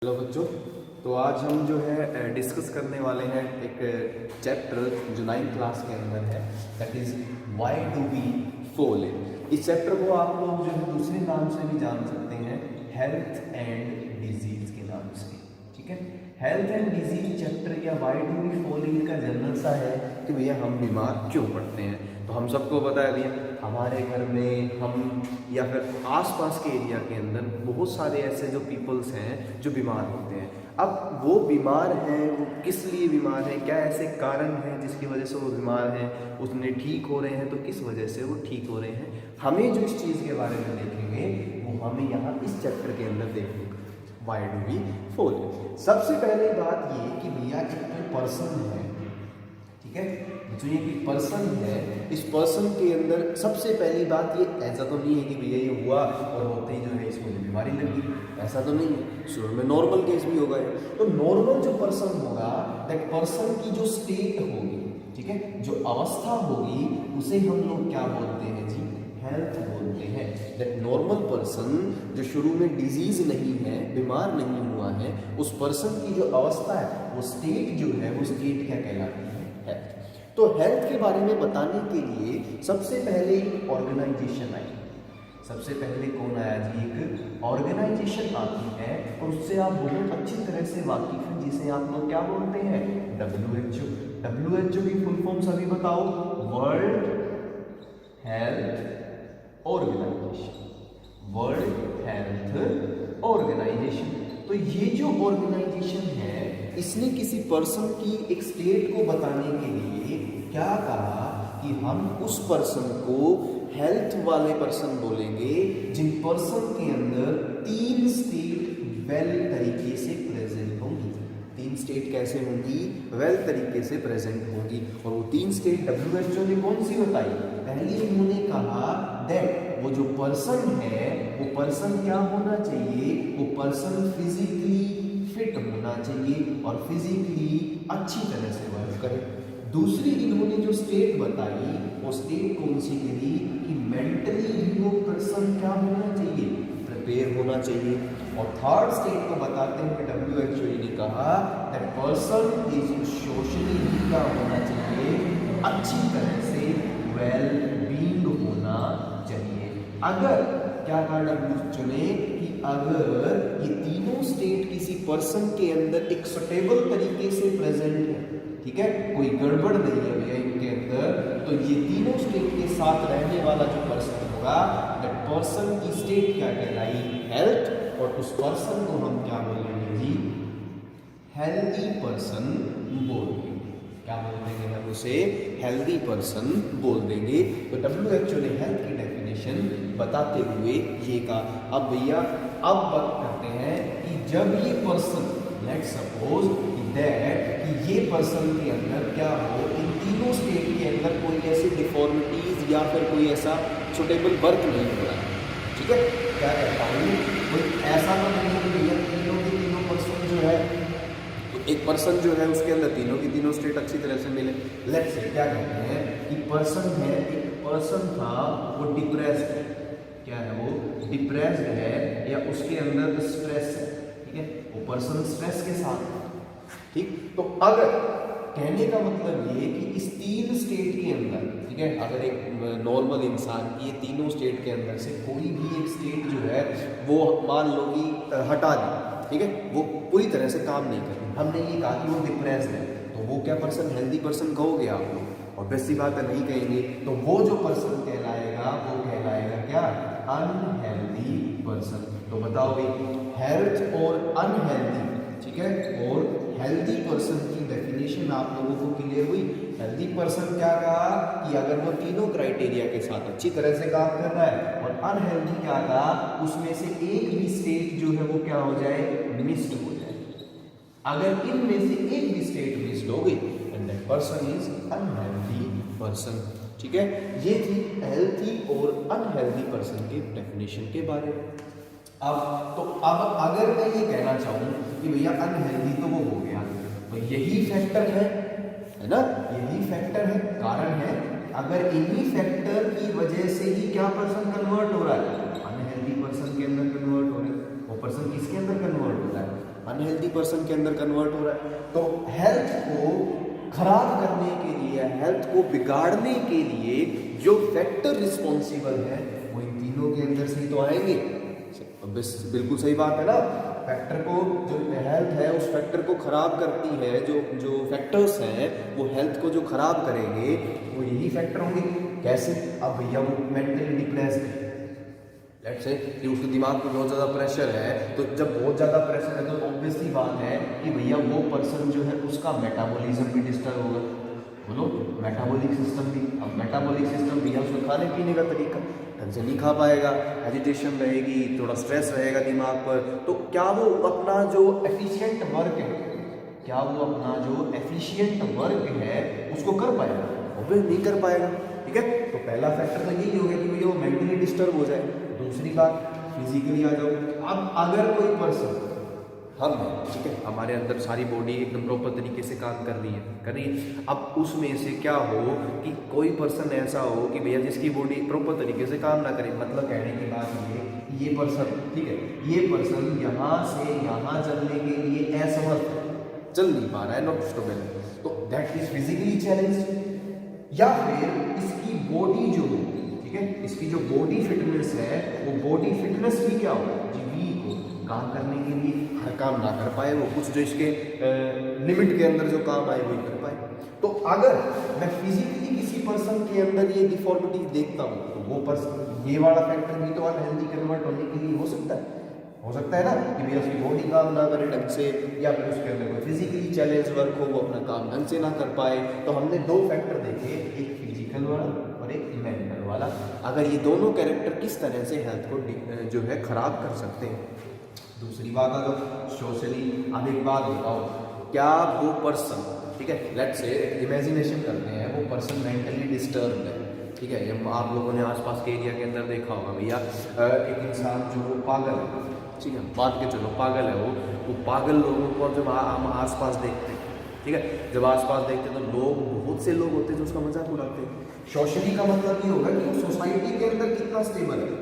Hello बच्चों, तो आज हम जो है डिस्कस करने वाले हैं एक चैप्टर जो 9th क्लास के अंदर है, that is why do we fall in. इस चैप्टर को आप लोग जो है दूसरे नाम से भी जान सकते हैं, हेल्थ एंड डिजीज के नाम से। ठीक है, हेल्थ एंड डिजीज चैप्टर या why do we fall in का जनरल सा है कि भैया हम बीमार क्यों पड़ते हैं। तो हम सबको पता है भैया, हमारे घर में हम या फिर आसपास के एरिया के अंदर बहुत सारे ऐसे जो पीपल्स हैं जो बीमार होते हैं। अब वो बीमार हैं, वो किस लिए बीमार हैं, क्या ऐसे कारण हैं जिसकी वजह से वो बीमार हैं, उसमें ठीक हो रहे हैं तो किस वजह से वो ठीक हो रहे हैं, हमें जो इस चीज़ के बारे में देखेंगे वो हमें यहाँ इस चैप्टर के अंदर देखने को। Why do we fall in. सबसे पहले बात ये कि भैया एक पर्सन है, ठीक है, जो ये पर्सन है, इस पर्सन के अंदर सबसे पहली बात ये, ऐसा तो नहीं है कि भैया ये हुआ और होते ही जो है इसको बीमारी लगी, ऐसा तो नहीं है। शुरू में नॉर्मल केस भी होगा। तो नॉर्मल जो पर्सन होगा, दैट पर्सन की जो स्टेट होगी, ठीक है, जो अवस्था होगी, उसे हम लोग क्या बोलते हैं जी, हेल्थ बोलते हैं। दैट नॉर्मल पर्सन जो शुरू में डिजीज नहीं है, बीमार नहीं हुआ है, उस पर्सन की जो अवस्था है, वो स्टेट जो है, वो स्टेट क्या कहलाती है, हेल्थ। तो हेल्थ के बारे में बताने के लिए सबसे पहले एक ऑर्गेनाइजेशन आई। सबसे पहले कौन आया जी, एक ऑर्गेनाइजेशन आती है, और उससे आप बहुत अच्छी तरह से वाकिफ हैं, जिसे आप लोग क्या बोलते हैं, WHO। WHO की फुल फॉर्म सभी बताओ, world health organisation. World health organisation. तो ये जो ऑर्गेनाइजेशन है, इसने किसी पर्सन की एक स्टेट को बताने के लिए क्या कहा कि हम उस पर्सन को हेल्थ वाले पर्सन बोलेंगे, जिन पर्सन के अंदर 3 स्टेट वेल तरीके से प्रेजेंट होंगी। 3 स्टेट कैसे होंगी, वेल तरीके से प्रेजेंट होंगी। और वो 3 स्टेट WHO ने कौन सी बताई, पहली उन्होंने कहा दैट वो जो पर्सन है, वो पर्सन क्या होना चाहिए, वो पर्सन फिजिकली फिट होना चाहिए और फिजिकली अच्छी तरह से वर्क करे। दूसरी इन्होंने जो स्टेट बताई, वो स्टेट कौन सी करी कि मेंटली भी वो पर्सन क्या होना चाहिए, प्रिपेयर होना चाहिए। और थर्ड स्टेट को बताते हुए WHO ने कहा दैट पर्सन इज सोशली भी क्या होना चाहिए, अच्छी तरह से वेल बीइंग होना चाहिए। अगर क्या कहा WHO ने कि अगर ये तीनों स्टेट किसी पर्सन के अंदर एक सुटेबल तरीके से प्रेजेंट है, ठीक है, कोई गड़बड़ नहीं है भैया इनके अंदर, तो ये तीनों स्टेट के साथ रहने वाला जो पर्सन होगा, दैट पर्सन की स्टेट क्या कहलाई, हेल्थ। और उस पर्सन को हम क्या बोलेंगे जी, हेल्दी पर्सन बोल देंगे। क्या बोल देंगे हम उसे, हेल्दी पर्सन बोल देंगे। तो WHO ने हेल्थ की डेफिनेशन बताते हुए ये कहा। अब भैया अब बात करते हैं कि जब ये पर्सन, लेट्स सपोज दैट कि ये पर्सन के अंदर क्या हो, इन तीनों स्टेट के अंदर कोई ऐसी डिफॉर्मिटीज या फिर कोई ऐसा सुटेबल वर्क नहीं हो रहा है, ठीक है, क्या कहता हूँ, कोई ऐसा तो नहीं है कि भैया तीनों के तीनों पर्सन जो है, एक पर्सन जो है उसके अंदर तीनों की तीनों स्टेट अच्छी तरह से मिले। लेट्स से क्या कहते हैं कि पर्सन है, एक पर्सन था वो डिप्रेस्ड है, क्या है वो डिप्रेस्ड है, या उसके अंदर स्ट्रेस है, ठीक है, वो पर्सन स्ट्रेस के साथ है, ठीक। तो अगर कहने का मतलब ये कि इस 3 स्टेट के अंदर, ठीक है, अगर एक नॉर्मल इंसान की ये तीनों स्टेट के अंदर से कोई भी एक स्टेट जो है वो मान लो कि हटा दी, ठीक है, वो पूरी तरह से काम नहीं कर रही, हमने ये कहा कि वो डिप्रेस्ड है, तो वो क्या पर्सन हेल्दी पर्सन कहोगे आप लोग, और वैसी बात है नहीं कहेंगे, तो वो जो पर्सन कहलाएगा वो कहलाएगा क्या, अनहेल्दी पर्सन। तो बताओ भाई, हेल्थ और अनहेल्दी, ठीक है, और हेल्दी पर्सन की डेफिनेशन आप लोगों को क्लियर हुई। हेल्दी पर्सन क्या कहा कि अगर वो तीनों क्राइटेरिया के साथ अच्छी तरह से काम कर रहा है, और अनहेल्दी क्या कहा, उसमें से एक भी स्टेट जो है वो क्या हो जाए, मिस्ड हो जाए। अगर इनमें से एक भी स्टेट मिस्ड हो गई, and that person is unhealthy person, ठीक है। ये थी हेल्थी और अनहेल्दी पर्सन के डेफिनेशन के बारे में। अब अगर मैं ये कहना चाहूँ कि भैया अनहेल्दी तो वो हो गया, तो यही फैक्टर है ना, यही फैक्टर है, कारण है। अगर इन्हीं फैक्टर की वजह से ही क्या पर्सन कन्वर्ट हो रहा है, अनहेल्दी पर्सन के अंदर कन्वर्ट हो रहा है, वो पर्सन किसके अंदर कन्वर्ट हो रहा है, अनहेल्दी पर्सन के अंदर कन्वर्ट हो रहा है। तो हेल्थ को खराब करने के लिए, हेल्थ को बिगाड़ने के लिए जो फैक्टर रिस्पॉन्सिबल है वो इन तीनों के अंदर से ही तो आएंगे। बिल्कुल सही बात है ना। फैक्टर को, जो हेल्थ है उस फैक्टर को खराब करती है, जो फैक्टर्स हैं वो हेल्थ को जो खराब करेंगे वो यही फैक्टर होंगे। कैसे? अब भैया वो मेंटली डिप्रेस्ड है, लेट्स से कि उसके दिमाग पे बहुत ज़्यादा प्रेशर है, तो जब बहुत ज़्यादा प्रेशर है तो ऑब्वियस सी बात है कि भैया वो पर्सन जो है उसका मेटाबॉलिज्म भी डिस्टर्ब होगा। बोलो, मेटाबॉलिक सिस्टम भी। अब मेटाबॉलिक सिस्टम भैया उसको खाने पीने का तरीका ढंग से नहीं खा पाएगा, एजिटेशन रहेगी, थोड़ा स्ट्रेस रहेगा दिमाग पर, तो क्या वो अपना जो एफिशिएंट वर्क है, क्या वो अपना जो एफिशिएंट वर्क है उसको कर पाएगा? ऑब्वियस नहीं कर पाएगा। ठीक है, तो पहला फैक्टर तो यही हो गया कि भैया वो मेंटली डिस्टर्ब हो जाए। दूसरी बात, फिजिकली आ जाओ। अब अगर कोई पर्सन, हम हैं, ठीक है, हमारे अंदर सारी बॉडी एकदम प्रॉपर तरीके से काम कर रही है, अब उसमें से क्या हो कि कोई पर्सन ऐसा हो कि भैया जिसकी बॉडी प्रॉपर तरीके से काम ना करे, मतलब कहने की बात ये पर्सन, ठीक है, ये पर्सन यहाँ से यहाँ चलने के लिए असमर्थ, चल नहीं पा रहा है, नॉट स्टेबल, तो दैट इज फिजिकली चैलेंज। या फिर इसकी बॉडी जो, ठीक है, इसकी जो बॉडी फिटनेस है वो बॉडी फिटनेस भी क्या हो, वीक हो, काम करने के लिए हर काम ना कर पाए, वो कुछ जो इसके लिमिट के अंदर जो काम आए वही कर पाए। तो अगर मैं फिजिकली किसी पर्सन के अंदर ये डिफॉर्मिटी देखता हूँ तो वो पर्सन, ये वाला फैक्टर भी तो अनहेल्दी कन्वर्ट होने के लिए हो सकता है ना, कि भैया उसकी बॉडी काम ना करे ढंग से, या फिर उसके अंदर कोई फिजिकली चैलेंज वर्क हो, वो अपना काम ढंग से ना कर पाए। तो हमने दो फैक्टर देखे, एक फिजिकल वाला और एक मेंटल वाला। अगर ये दोनों कैरेक्टर किस तरह से हेल्थ को जो है खराब कर सकते हैं। दूसरी बात, अगर सोशली, अब एक बात बताओ, क्या वो पर्सन, ठीक है, लेट्स से इमेजिनेशन करते हैं वो पर्सन मेंटली डिस्टर्ब है, ठीक है, ये आप लोगों ने आसपास के एरिया के अंदर देखा होगा भैया, एक इंसान जो वो पागल है, ठीक है, मान के चलो पागल है वो पागल लोगों को जब हम आसपास देखते हैं, ठीक है, जब आसपास देखते हैं तो लोग, बहुत से लोग होते हैं जो उसका मजाक उड़ाते हैं। सोशली का मतलब ये होगा कि वो सोसाइटी के अंदर कितना स्टेबल है,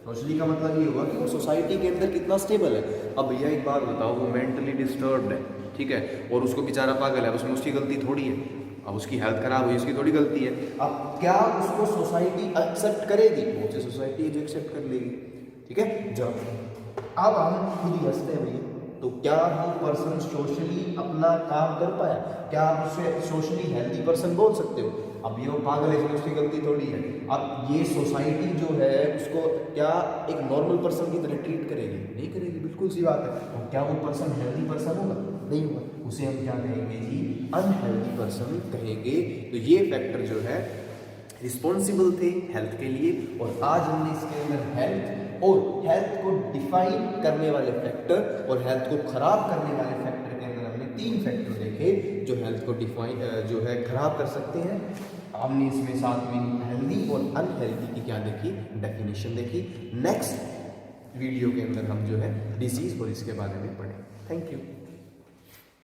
सोशली का मतलब ये होगा कि वो सोसाइटी के अंदर कितना स्टेबल है। अब भैया एक बात बताओ, वो मेंटली डिस्टर्ब्ड है, ठीक है, और उसको बेचारा पागल है, उसमें उसकी गलती थोड़ी है, अब उसकी हेल्थ खराब हुई, उसकी थोड़ी गलती है। अब क्या उसको सोसाइटी एक्सेप्ट करेगी? बहुत सी सोसाइटी है जो एक्सेप्ट कर लेगी, ठीक है। जब अब हम खुद ही हंसते हैं भैया, तो क्या वो पर्सन सोशली अपना काम कर पाया? क्या आप उसे सोशली हेल्दी पर्सन बोल सकते हो? अब ये वो पागल है, उसकी गलती थोड़ी है। अब ये सोसाइटी जो है उसको क्या एक नॉर्मल पर्सन की तरह ट्रीट करेगी? नहीं करेगी, बिल्कुल सी बात है। तो क्या वो पर्सन हेल्दी पर्सन होगा? नहीं होगा, उसे हम क्या कहेंगे जी? अनहेल्दी पर्सन कहेंगे। तो ये फैक्टर जो है रिस्पॉन्सिबल थे हेल्थ के लिए, और आज हमने इसके अंदर हेल्थ और हेल्थ को डिफाइन करने वाले फैक्टर और हेल्थ को खराब करने वाले फैक्टर के अंदर हमने 3 फैक्टर देखे जो हेल्थ को डिफाइन जो है खराब कर सकते हैं। हमने इसमें साथ में हेल्दी और अनहेल्दी की क्या देखी, डेफिनेशन देखी। नेक्स्ट वीडियो के अंदर हम जो है डिजीज और इसके बारे में पढ़ें। Thank you.